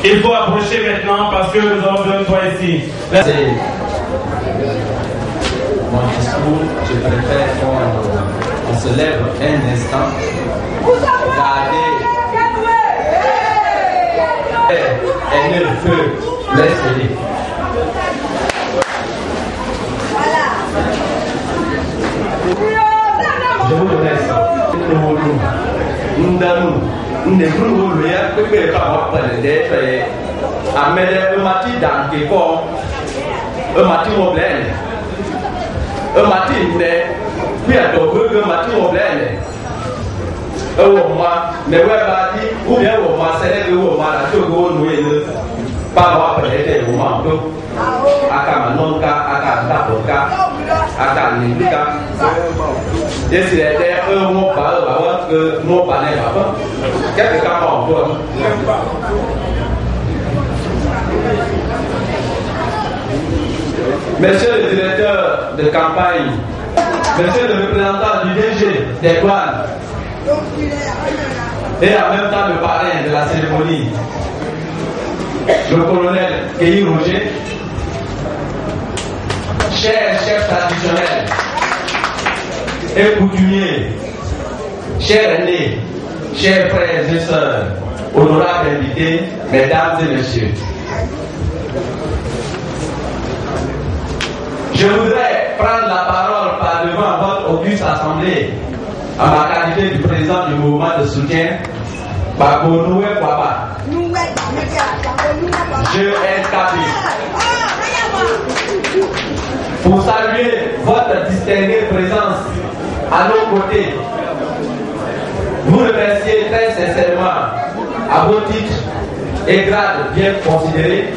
Il faut approcher maintenant parce que nous avons besoin de toi ici. C'est mon discours, je préfère qu'on se lève un instant, garder, aimer le feu, laisse-le. Je vous laisse. Nous Monsieur le directeur de campagne, monsieur le représentant du DG des douanes et en même temps le parrain de la cérémonie, le colonel Kéhi Roger, chers chefs traditionnels et coutumiers, chers aînés, chers frères et sœurs, honorables invités, mesdames et messieurs. Je voudrais prendre la parole par devant votre auguste assemblée en ma qualité du président du mouvement de soutien Bagonoué Kwaba. Je NKB. Pour saluer votre distinguée présence à nos côtés, vous remercier très sincèrement à vos titres et grades bien considérés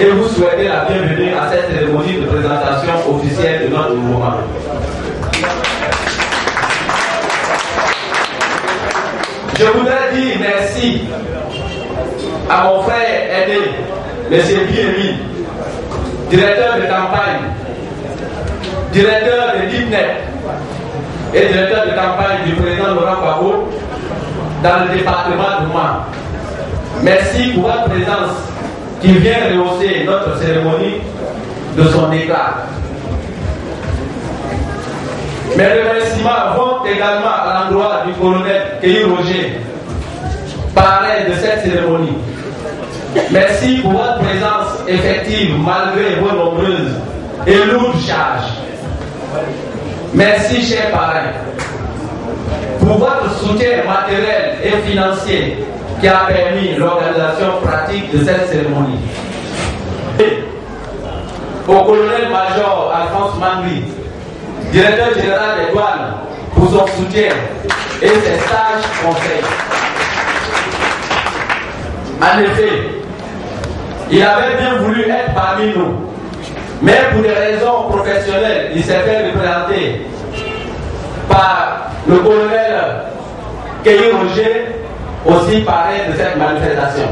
et vous souhaitez la bienvenue à cette cérémonie de présentation officielle de notre mouvement. Je voudrais dire merci à mon frère aîné, M. Biémi, directeur de campagne, directeur de DIPNET et directeur de campagne du président Laurent Gbagbo dans le département de Mans. Merci pour votre présence qui vient rehausser notre cérémonie de son éclat. Mes remerciements vont également à l'endroit du colonel Kéhi Roger, parrain de cette cérémonie. Merci pour votre présence effective malgré vos nombreuses et lourdes charges. Merci, chers parrains, pour votre soutien matériel et financier qui a permis l'organisation pratique de cette cérémonie. Et au colonel-major Alphonse Mangri, directeur général des douanes, pour son soutien et ses sages conseils. En effet, il avait bien voulu être parmi nous, mais pour des raisons professionnelles, il s'est fait représenter par le colonel Kéhi Roger, aussi parrain de cette manifestation.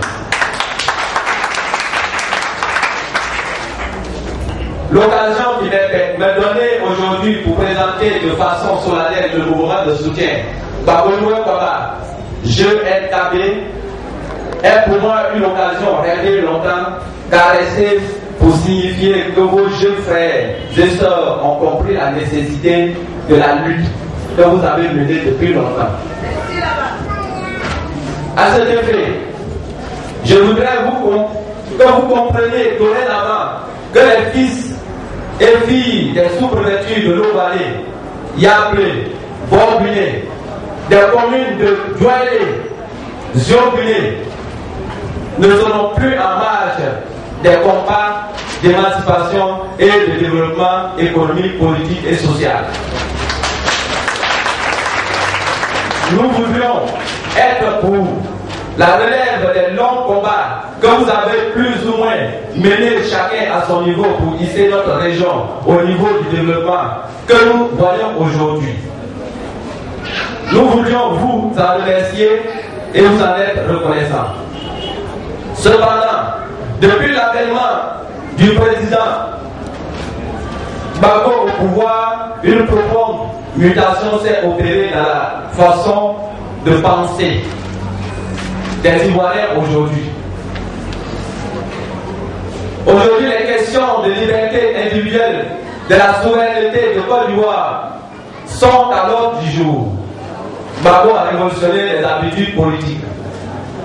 L'occasion qui m'est donnée aujourd'hui pour présenter de façon solennelle le mouvement de soutien Bagonoué Kwaba, je NKB, est pour moi une occasion rêvée longtemps, caressée pour signifier que vos jeunes frères et sœurs ont compris la nécessité de la lutte que vous avez menée depuis longtemps. À cet effet, je voudrais que vous compreniez dorénavant que les fils et filles des sous-préfectures de l'Eau-Vallée, Yablé, Borbuné, des communes de Doualé, Ziobuné, ne seront plus en marge des combats d'émancipation et de développement économique, politique et social. Nous voudrions être pour la relève des longs combats que vous avez plus ou moins menés chacun à son niveau pour hisser notre région au niveau du développement que nous voyons aujourd'hui. Nous voulions vous en remercier et vous en être reconnaissants. Cependant, depuis l'avènement du président Gbagbo au pouvoir, une profonde mutation s'est opérée dans la façon de penser des Ivoiriens aujourd'hui. Aujourd'hui, les questions de liberté individuelle, de la souveraineté de Côte d'Ivoire sont à l'ordre du jour. Gbagbo a révolutionné les habitudes politiques.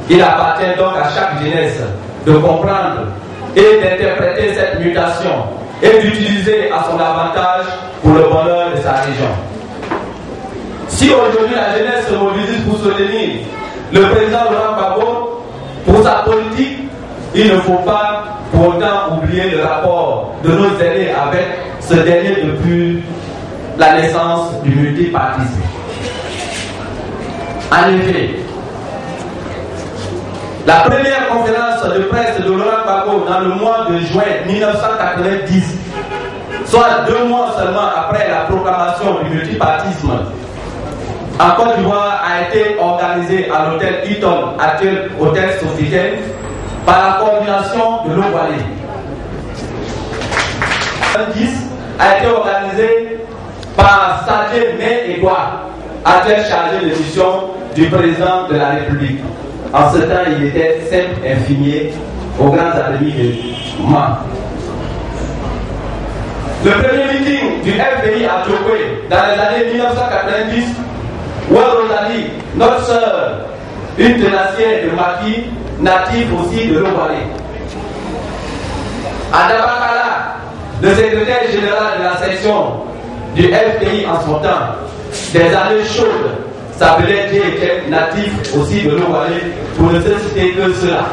Il appartient donc à chaque jeunesse de comprendre et d'interpréter cette mutation et d'utiliser à son avantage pour le bonheur de sa région. Si aujourd'hui la jeunesse se mobilise pour soutenir le président Laurent Gbagbo pour sa politique, il ne faut pas pour autant oublier le rapport de nos aînés avec ce dernier depuis la naissance du multipartisme. En effet, la première conférence de presse de Laurent Gbagbo dans le mois de juin 1990, soit 2 mois seulement après la proclamation du multipartisme, en Côte d'Ivoire a été organisée à l'hôtel Hilton, actuel hôtel Sofitel, par la coordination de l'Ovalé. 2010 a été organisée par Sadje May Edouard, actuel chargé de mission du président de la République. En ce temps, il était simple infirmier aux grandes académies de Mans. Le premier meeting du FPI à Djokwe dans les années 1990, où Rosalie, notre sœur, une tenacière de maquis, native aussi de l'Ovalé. À Dabakala, le secrétaire général de la section du FPI en son temps, des années chaudes, s'appelait Djé, natif aussi de l'Ovalé, pour ne citer que cela.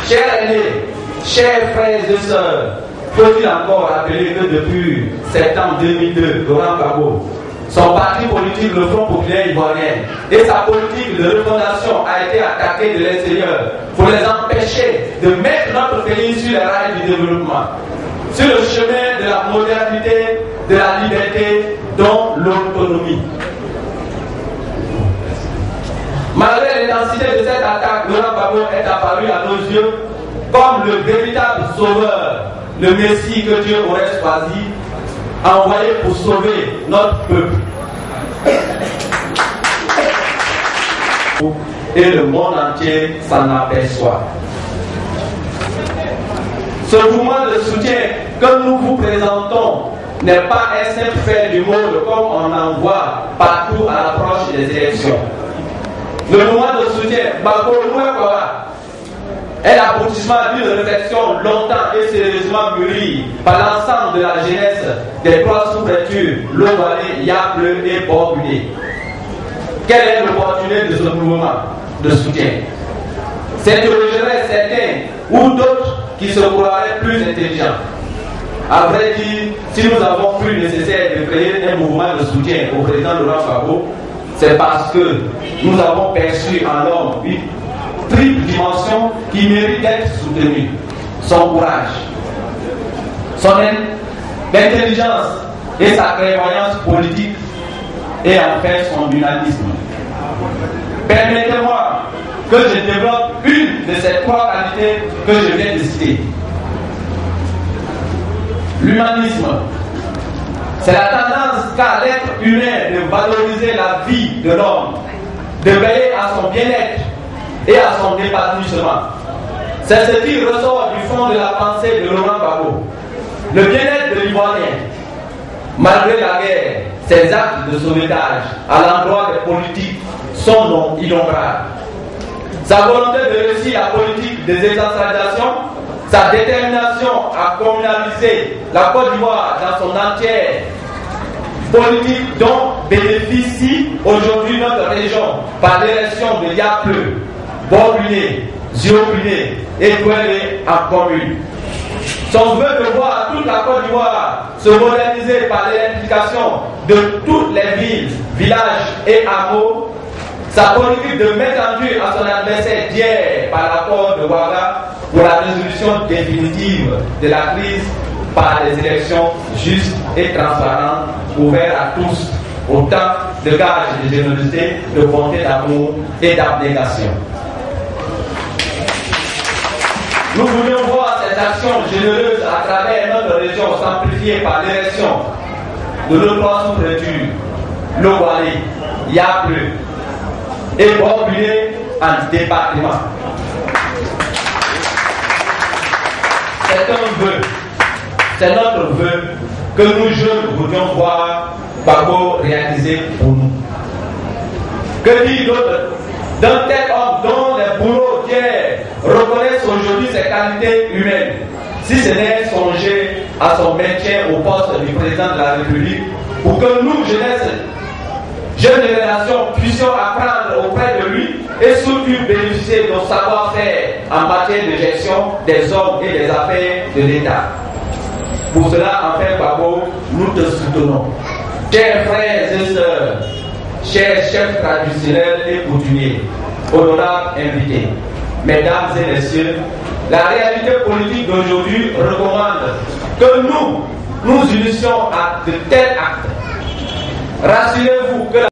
Chers aînés, chers frères et sœurs, faut-il encore rappeler que depuis septembre 2002, Laurent Gbagbo, son parti politique, le Front populaire ivoirien, et sa politique de refondation a été attaquée de l'extérieur pour les empêcher de mettre notre pays sur les rails du développement, sur le chemin de la modernité, de la liberté, dont l'autonomie. Malgré l'intensité de cette attaque, Laurent Gbagbo est apparu à nos yeux comme le véritable sauveur, le Messie que Dieu aurait choisi, envoyé pour sauver notre peuple. Et le monde entier s'en aperçoit. Ce mouvement de soutien que nous vous présentons n'est pas un simple fait du monde comme on en voit partout à l'approche des élections. Le mouvement de soutien Gbagbo est l'aboutissement d'une réflexion longtemps et sérieusement mûrie par l'ensemble de la jeunesse des 3 sous-préfectures, l'Ovalé, Yableu et Borguné. Quelle est l'opportunité de ce mouvement de soutien? S'interrogerait certains ou d'autres qui se croiraient plus intelligents. À vrai dire, si nous avons cru nécessaire de créer un mouvement de soutien au président Laurent Gbagbo, c'est parce que nous avons perçu en l'homme une triple dimension qui mérite d'être soutenue. Son courage, son intelligence et sa clairvoyance politique, et enfin son dynamisme. Permettez-moi que je développe une de ces 3 qualités que je viens de citer. L'humanisme, c'est la tendance qu'a l'être humain de valoriser la vie de l'homme, de veiller à son bien-être et à son épanouissement. C'est ce qui ressort du fond de la pensée de Laurent Gbagbo. Le bien-être de l'Ivoirien, malgré la guerre, ses actes de sauvetage à l'endroit des politiques sont innombrables. Sa volonté de réussir la politique des décentralisations, sa détermination à communaliser la Côte d'Ivoire dans son entière politique dont bénéficie aujourd'hui notre région par l'élection de Yableu, Borguné, Ziopulé et Douélé en commune. Son vœu de voir toute la Côte d'Ivoire se moderniser par l'électrification de toutes les villes, villages et hameaux, sa politique de mettre en vue à son adversaire d'hier par l'accord de Ouaga pour la résolution définitive de la crise par des élections justes et transparentes, ouvertes à tous, autant de gages de générosité, de bonté, d'amour et d'abnégation. Nous voulions voir cette action généreuse à travers notre région s'amplifier par l'élection de nos 3 sous-préfectures, l'Ovalé, Yableu et Borguné en département. C'est un vœu, c'est notre vœu que nous jeunes voudrions voir Gbagbo réaliser pour nous. Que dit d'autre d'un tel homme dont les bourreaux d'hier reconnaissent aujourd'hui ses qualités humaines, si ce n'est songer à son maintien au poste du président de la République, pour que nous, jeunes générations, puissions apprendre auprès de lui et surtout bénéficier de nos savoir-faire en matière de gestion des hommes et des affaires de l'État. Pour cela, enfin, Gbagbo, nous te soutenons. Chers frères et sœurs, chers chefs traditionnels et coutumiers, honorables invités, mesdames et messieurs, la réalité politique d'aujourd'hui recommande que nous unissions à de tels actes. Rassurez-vous que